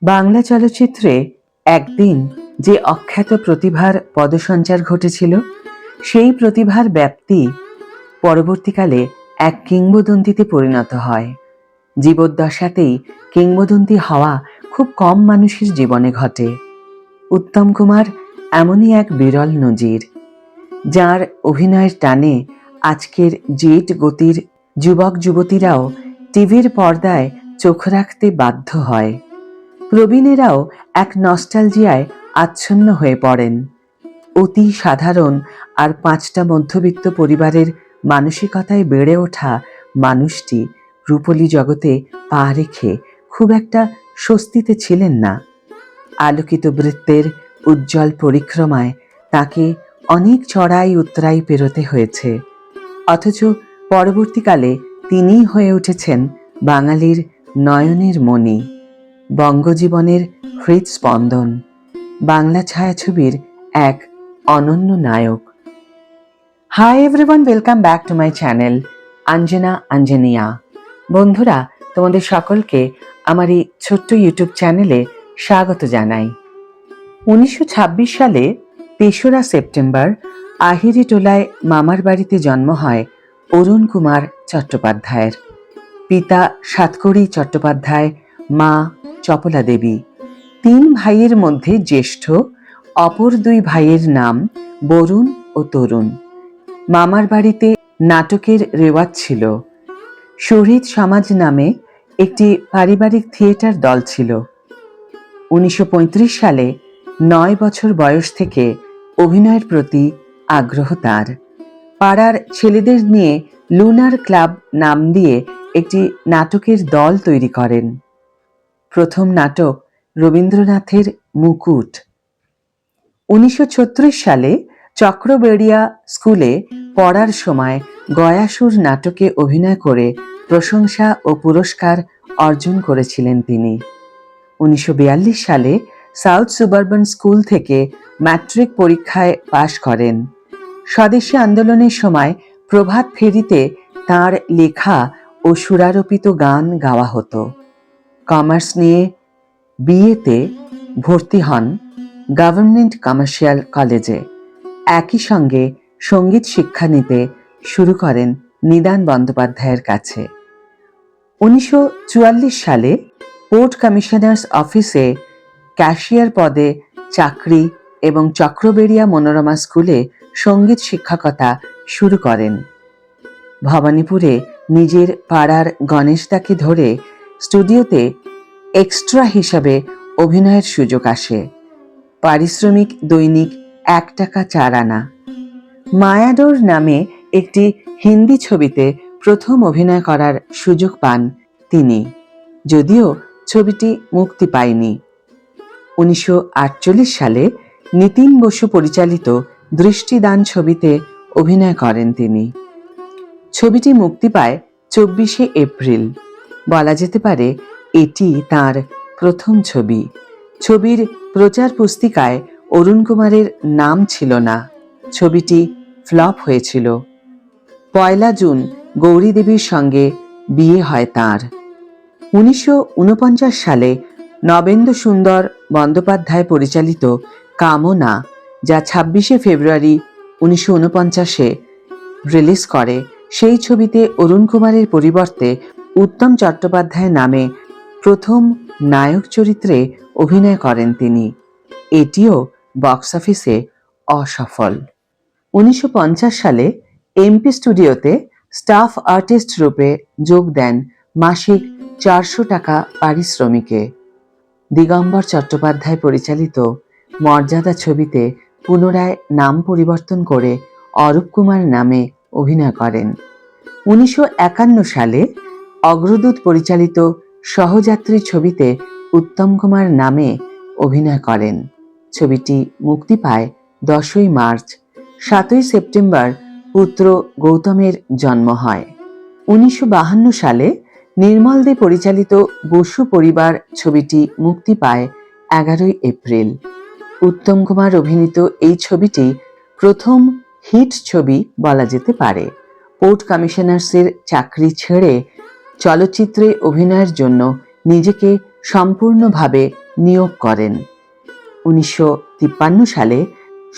বাংলা চলচ্চিত্রে একদিন যে অখ্যাত প্রতিভার পদসঞ্চার ঘটেছিল, সেই প্রতিভার ব্যাপ্তি পরবর্তীকালে এক কিংবদন্তিতে পরিণত হয়। জীবদ্দশাতেই কিংবদন্তি হওয়া খুব কম মানুষের জীবনে ঘটে। উত্তম কুমার এমনই এক বিরল নজির, যার অভিনয়ের টানে আজকের জেট গতির যুবক যুবতীরাও টিভির পর্দায় চোখ রাখতে বাধ্য হয়। প্রবীণেরাও এক নস্টালজিয়ায় আচ্ছন্ন হয়ে পড়েন। অতি সাধারণ আর পাঁচটা মধ্যবিত্ত পরিবারের মানসিকতায় বেড়ে ওঠা মানুষটি রূপলী জগতে পা রেখে খুব একটা স্বস্তিতে ছিলেন না। আলোকিত বৃত্তের উজ্জ্বল পরিক্রমায় তাকে অনেক চড়াই উতরাই পেরোতে হয়েছে, অথচ পরবর্তীকালে তিনিই হয়ে উঠেছেন বাঙালির নয়নের মণি, বঙ্গজীবনের হৃদস্পন্দন, বাংলা ছায়াছবির এক অনন্য নায়ক। Hi everyone, welcome back to my channel Anjana Anjaniya. বন্ধুরা, তোমাদের সকলকে আমার এই ছোট্ট ইউটিউব চ্যানেলে স্বাগত জানাই। 1926 সালে 3রা সেপ্টেম্বর আহিরিটোলায় মামার বাড়িতে জন্ম হয় অরুণ কুমার চট্টোপাধ্যায়ের। পিতা সাতকড়ি চট্টোপাধ্যায়, মা চপলা দেবী। 3 ভাইয়ের মধ্যে জ্যেষ্ঠ, অপর 2 ভাইয়ের নাম বরুণ ও তরুণ। মামার বাড়িতে নাটকের রেওয়াজ ছিল। শহীদ সমাজ নামে একটি পারিবারিক থিয়েটার দল ছিল। 1935 সালে 9 বছর বয়স থেকে অভিনয়ের প্রতি আগ্রহ তার। পাড়ার ছেলেদের নিয়ে লুনার ক্লাব নাম দিয়ে একটি নাটকের দল তৈরি করেন। প্রথম নাটক রবীন্দ্রনাথের মুকুট। 1936 সালে চক্রবেড়িয়া স্কুলে পড়ার সময় গয়াসুর নাটকে অভিনয় করে প্রশংসা ও পুরস্কার অর্জন করেছিলেন তিনি। 1942 সালে সাউথ সুবারবান স্কুল থেকে ম্যাট্রিক পরীক্ষায় পাশ করেন। স্বদেশী আন্দোলনের সময় প্রভাত ফেরিতে তাঁর লেখা ও সুরারোপিত গান গাওয়া হতো। কমার্স নিয়ে বিএতে ভর্তি হন গভর্নমেন্ট কমার্শিয়াল কলেজে। একই সঙ্গে সঙ্গীত শিক্ষা নিতে শুরু করেন নিদান বন্দ্যোপাধ্যায়ের কাছে। 1944 সালে পোর্ট কমিশনার্স অফিসে ক্যাশিয়ার পদে চাকরি এবং চক্রবেড়িয়া মনোরমা স্কুলে সঙ্গীত শিক্ষকতা শুরু করেন। ভবানীপুরে নিজের পাড়ার গণেশদাকে ধরে স্টুডিওতে এক্সট্রা হিসাবে অভিনয়ের সুযোগ আসে। পারিশ্রমিক দৈনিক 1 টাকা 4 আনা। মায়াডোর নামে একটি হিন্দি ছবিতে প্রথম অভিনয় করার সুযোগ পান তিনি, যদিও ছবিটি মুক্তি পায়নি। 1948 সালে নিতিন বসু পরিচালিত দৃষ্টিদান ছবিতে অভিনয় করেন তিনি। ছবিটি মুক্তি পায় 24শে এপ্রিল। বলা যেতে পারে এটি তার প্রথম ছবি। ছবির প্রচার পুস্তিকায় অরুণ কুমারের নাম ছিল না। ছবিটি ফ্লপ হয়েছিল। 1 জুন গৌরী দেবীর সঙ্গে বিয়ে হয় তাঁর। 1949 সালে নবেন্দু সুন্দর বন্দ্যোপাধ্যায় পরিচালিত কামনা, যা 26শে ফেব্রুয়ারি 1949-এ রিলিজ করে, সেই ছবিতে অরুণ কুমারের পরিবর্তে উত্তম চট্টোপাধ্যায় নামে প্রথম নায়ক চরিত্রে অভিনয় করেন তিনি। এটিও বক্স অফিসে অসফল। 1950 সালে এমপি স্টুডিওতে স্টাফ আর্টিস্ট রূপে যোগ দেন মাসিক 400 টাকা পারিশ্রমিকে। দিগম্বর চট্টোপাধ্যায় পরিচালিত মর্যাদা ছবিতে পুনরায় নাম পরিবর্তন করে অরূপ কুমার নামে অভিনয় করেন। 1951 সালে অগ্রদূত পরিচালিত সহযাত্রী ছবিতে উত্তম কুমার নামে অভিনয় করেন। ছবিটি মুক্তি পায় 10ই মার্চ। 7ই সেপ্টেম্বর পুত্র গৌতমের জন্ম হয়। 1952 সালে নির্মল দে পরিচালিত বসু পরিবার ছবিটি মুক্তি পায় 11ই এপ্রিল। উত্তম কুমার অভিনীত এই ছবিটি প্রথম হিট ছবি বলা যেতে পারে। পোর্ট কমিশনার্সের চাকরি ছেড়ে চলচ্চিত্রে অভিনয়ের জন্য নিজেকে সম্পূর্ণভাবে নিয়োগ করেন। 1953 সালে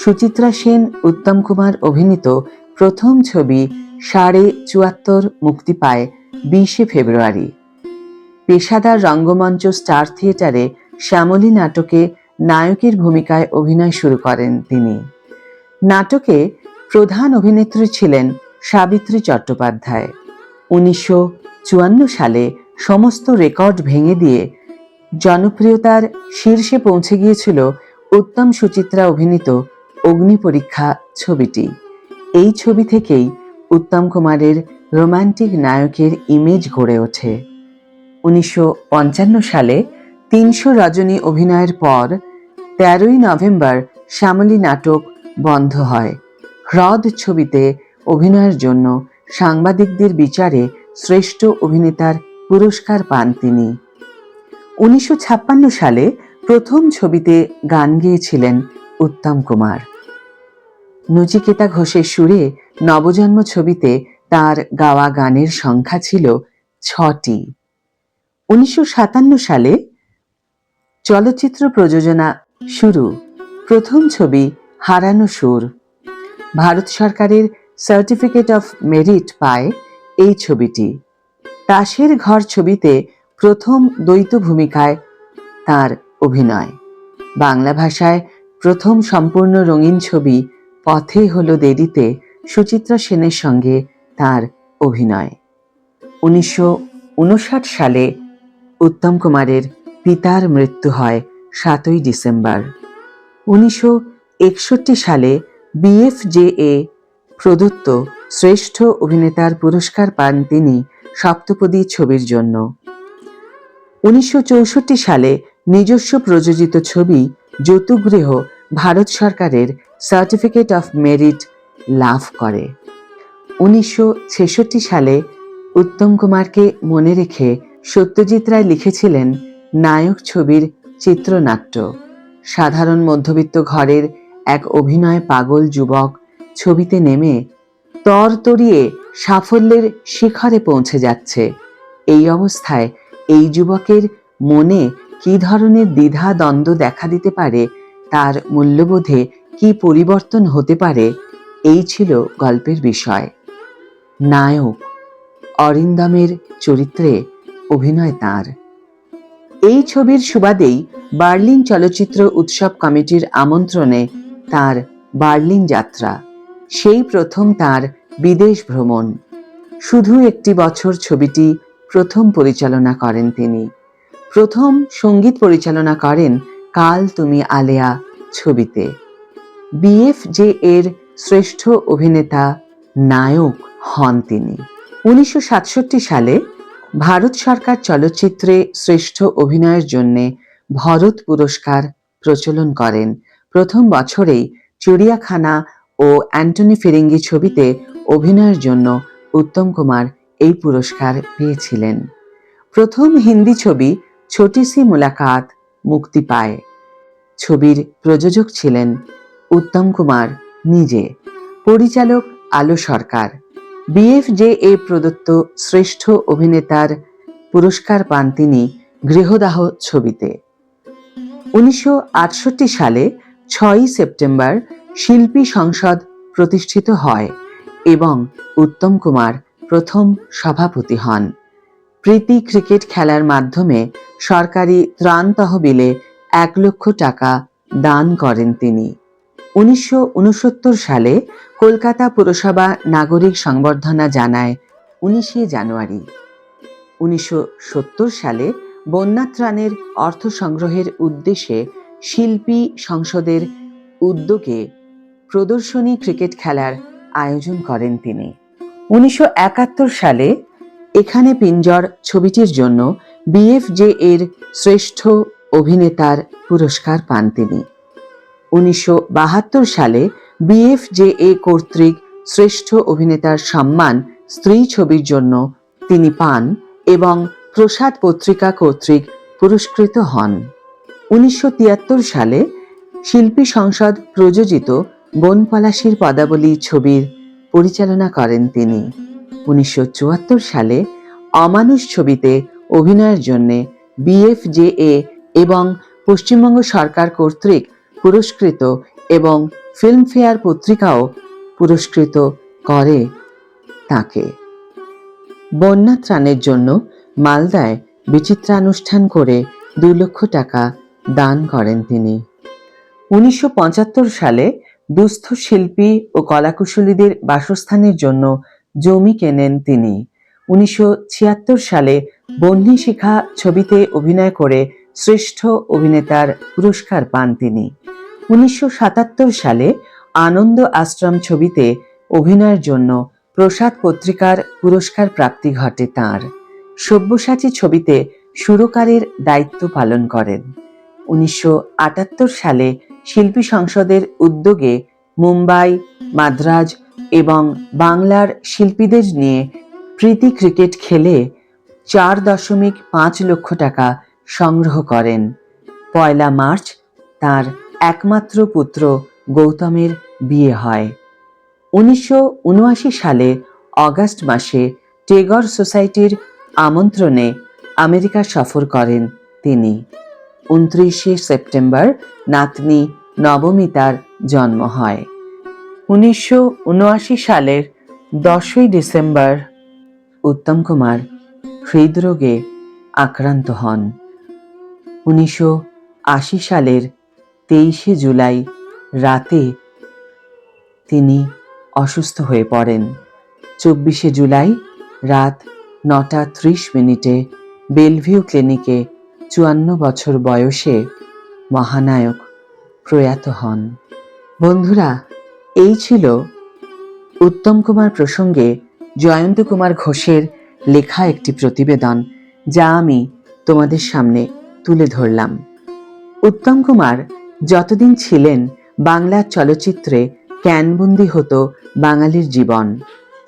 সুচিত্রা সেন উত্তম কুমার অভিনীত প্রথম ছবি 74.5 মুক্তি পায় 20 ফেব্রুয়ারি। পেশাদার রঙ্গমঞ্চ স্টার থিয়েটারে শ্যামলী নাটকে নায়কের ভূমিকায় অভিনয় শুরু করেন তিনি। নাটকে প্রধান অভিনেত্রী ছিলেন সাবিত্রী চট্টোপাধ্যায়। 1954 সালে সমস্ত রেকর্ড ভেঙে দিয়ে জনপ্রিয়তার শীর্ষে পৌঁছে গিয়েছিল উত্তম সুচিত্রা অভিনীত অগ্নিপরীক্ষা ছবিটি। এই ছবি থেকেই উত্তম কুমারের রোমান্টিক নায়কের ইমেজ গড়ে ওঠে। 1955 সালে 300 রজনী অভিনয়ের পর 13ই নভেম্বর শ্যামলী নাটক বন্ধ হয়। হ্রদ ছবিতে অভিনয়ের জন্য সাংবাদিকদের বিচারে শ্রেষ্ঠ অভিনেতার পুরস্কার পান তিনি। 1956 সালে প্রথম ছবিতে গান গেয়েছিলেন উত্তম কুমার। নচিকেতা ঘোষের সুরে নবজন্ম ছবিতে তার গাওয়া গানের সংখ্যা ছিল 6টি। 1957 সালে চলচ্চিত্র প্রযোজনা শুরু। প্রথম ছবি হারানো সুর। ভারত সরকারের সার্টিফিকেট অফ মেরিট পায় এই ছবিটি। তাসের ঘর ছবিতে প্রথম দ্বৈত ভূমিকায় তার অভিনয়। বাংলা ভাষায় প্রথম সম্পূর্ণ রঙিন ছবি পথে হলো দেরিতে সুচিত্রা সেনের সঙ্গে তার অভিনয়। 1959 সালে উত্তম কুমারের পিতার মৃত্যু হয় 7ই ডিসেম্বর। 1961 সালে BFJA প্রদত্ত শ্রেষ্ঠ অভিনেতার পুরস্কার পান তিনি সপ্তপদী ছবির জন্য। 1964 সালে নিজস্ব প্রযোজিত ছবি যতুগৃহ ভারত সরকারের সার্টিফিকেট অফ মেরিট লাভ করে। 1966 সালে উত্তম কুমারকে মনে রেখে সত্যজিৎ রায় লিখেছিলেন নায়ক ছবির চিত্রনাট্য। সাধারণ মধ্যবিত্ত ঘরের এক অভিনয় পাগল যুবক ছবিতে নেমে তরতরিয়ে সাফল্যের শিখরে পৌঁছে যাচ্ছে। এই অবস্থায় এই যুবকের মনে কি ধরনের দ্বিধা দ্বন্দ্ব দেখা দিতে পারে, তার মূল্যবোধে কি পরিবর্তন হতে পারে, এই ছিল গল্পের বিষয়। নায়ক অরিন্দমের চরিত্রে অভিনয় তাঁর। এই ছবির সুবাদেই বার্লিন চলচ্চিত্র উৎসব কমিটির আমন্ত্রণে তার বার্লিন যাত্রা। সেই প্রথম তার বিদেশ ভ্রমণ। শুধু একটি বছর ছবিটি প্রথম পরিচালনা করেন তিনি। প্রথম সঙ্গীত পরিচালনা করেন কাল তুমি আলেয়া ছবিতে। BFJA এর শ্রেষ্ঠ অভিনেতা নায়ক হন তিনি। 1967 সালে ভারত সরকার চলচ্চিত্রে শ্রেষ্ঠ অভিনয়ের জন্য ভরত পুরস্কার প্রচলন করেন। প্রথম বছরেই চিড়িয়াখানা ও অ্যান্টনি ফিরিঙ্গি ছবিতে অভিনয়ের জন্য উত্তম কুমার এই পুরস্কার পেয়েছিলেন। প্রথম হিন্দি ছবি ছোটি সি মুলাকাত মুক্তি পায়। ছবির প্রযোজক ছিলেন উত্তম কুমার নিজে, পরিচালক আলো সরকার। BFJA প্রদত্ত শ্রেষ্ঠ অভিনেতার পুরস্কার পান তিনি গৃহদাহ ছবিতে। 1968 সালে 6ই সেপ্টেম্বর শিল্পী সংসদ প্রতিষ্ঠিত হয় এবং উত্তম কুমার প্রথম সভাপতি হন। প্রীতি ক্রিকেট খেলার মাধ্যমে সরকারি ত্রাণ তহবিলে 1 লক্ষ টাকা দান করেন তিনি। 1969 সালে কলকাতা পুরসভা নাগরিক সংবর্ধনা জানায় 19শে জানুয়ারি। 1970 সালে বন্যা ত্রাণের অর্থ সংগ্রহের উদ্দেশ্যে শিল্পী সংসদের উদ্যোগে প্রদর্শনী ক্রিকেট খেলার আয়োজন করেন তিনি। 1971 সালে এখানে পিঞ্জর ছবিটির জন্য BFJA এর শ্রেষ্ঠ অভিনেতার পুরস্কার পান তিনি। 1972 সালে BFJA কর্তৃক শ্রেষ্ঠ অভিনেতার সম্মান স্ত্রী ছবির জন্য তিনি পান এবং প্রসাদ পত্রিকা কর্তৃক পুরস্কৃত হন। 1973 সালে শিল্পী সংসদ প্রযোজিত বনপলাশির পদাবলী ছবির পরিচালনা করেন তিনি। 1974 সালে অমানুষ ছবিতে অভিনয়ের জন্য BFJA এবং পশ্চিমবঙ্গ সরকার কর্তৃক পুরস্কৃত এবং ফিল্মফেয়ার পত্রিকাও পুরস্কৃত করে তাকে। বন্যা ত্রাণের জন্য মালদায় বিচিত্রানুষ্ঠান করে 2 লক্ষ টাকা দান করেন তিনি। 1975 সালে দুস্থ শিল্পী ও কলাকুশলীদের বাসস্থানের জন্য জমি কেনেন তিনি। 1976 সালে বহ্নি শিখা ছবিতে অভিনয় করে শ্রেষ্ঠ অভিনেতার পুরস্কার পান তিনি। 1977 সালে আনন্দ আশ্রম ছবিতে অভিনয়ের জন্য প্রসাদ পত্রিকার পুরস্কার প্রাপ্তি ঘটে তাঁর। সব্যসাচী ছবিতে সুরকারের দায়িত্ব পালন করেন। 1978 সালে শিল্পী সংসদের উদ্যোগে মুম্বাই, মাদ্রাজ এবং বাংলার শিল্পীদের নিয়ে প্রীতি ক্রিকেট খেলে 4.5 লক্ষ টাকা সংগ্রহ করেন। 1 মার্চ তার একমাত্র পুত্র গৌতমের বিয়ে হয়। 1979 সালে অগাস্ট মাসে টেগর সোসাইটির আমন্ত্রণে আমেরিকা সফর করেন তিনি। 29 সেপ্টেম্বর নাতনি নবমিতার জন্ম হয়। 1979 সালের 10 ডিসেম্বর উত্তম কুমার হৃদরোগে আক্রান্ত হন। 1980 সালের 23 জুলাই রাতে তিনি অসুস্থ হয়ে পড়েন। 24 জুলাই রাত 9:30 বেলভিউ ক্লিনিকে 54 বছর বয়সে মহানায়ক প্রয়াত হন। বন্ধুরা, এই ছিল উত্তম কুমার প্রসঙ্গে জয়ন্ত কুমার ঘোষের লেখা একটি প্রতিবেদন, যা আমি তোমাদের সামনে তুলে ধরলাম। উত্তম কুমার যতদিন ছিলেন বাংলার চলচ্চিত্রে ক্যানবন্দি হতো বাঙালির জীবন।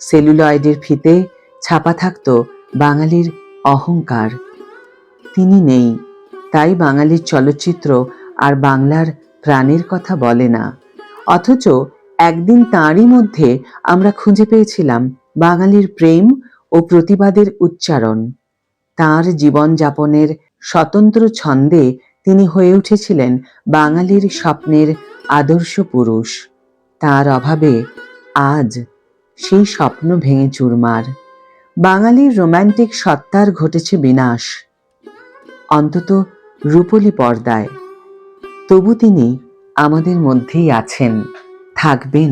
সেলুলয়েডের ফিতে ছাপা থাকতো বাঙালির অহংকার। তিনি নেই, তাই বাঙালির চলচ্চিত্র আর বাংলার প্রাণের কথা বলে না। অথচ একদিন তাঁরই মধ্যে আমরা খুঁজে পেয়েছিলাম বাঙালির প্রেম ও প্রতিবাদের উচ্চারণ। তাঁর জীবনযাপনের স্বতন্ত্র ছন্দে তিনি হয়ে উঠেছিলেন বাঙালির স্বপ্নের আদর্শ পুরুষ। তার অভাবে আজ সেই স্বপ্ন ভেঙে চুরমার। বাঙালির রোম্যান্টিক সত্তার ঘটেছে বিনাশ, অন্তত রূপলী পর্দায়। তবু তিনি আমাদের মধ্যেই আছেন, থাকবেন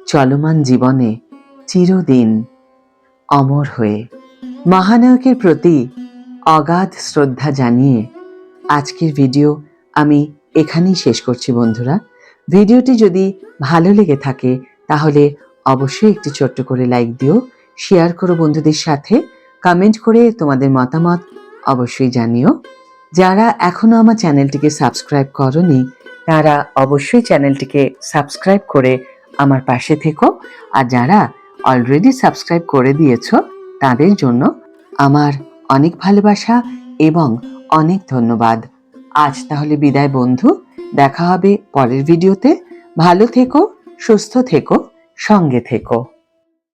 চলমান জীবনে চিরদিন অমর হয়ে। মহানায়কের প্রতি অগাধ শ্রদ্ধা জানিয়ে আজকের ভিডিও আমি এখানেই শেষ করছি। বন্ধুরা, ভিডিওটি যদি ভালো লেগে থাকে তাহলে অবশ্যই একটি ছোট্ট করে লাইক দিও, শেয়ার করো বন্ধুদের সাথে, কমেন্ট করে তোমাদের মতামত অবশ্যই জানিও। যারা এখনো আমার চ্যানেলটিকে সাবস্ক্রাইব করনি তারা অবশ্যই চ্যানেলটিকে সাবস্ক্রাইব করে আমার পাশে থেকো। আর যারা অলরেডি সাবস্ক্রাইব করে দিয়েছো তাদের জন্য আমার অনেক ভালোবাসা এবং অনেক ধন্যবাদ। আজ তাহলে বিদায় বন্ধু, দেখা হবে পরের ভিডিওতে। ভালো থেকো, সুস্থ থেকো, সঙ্গে থেকো।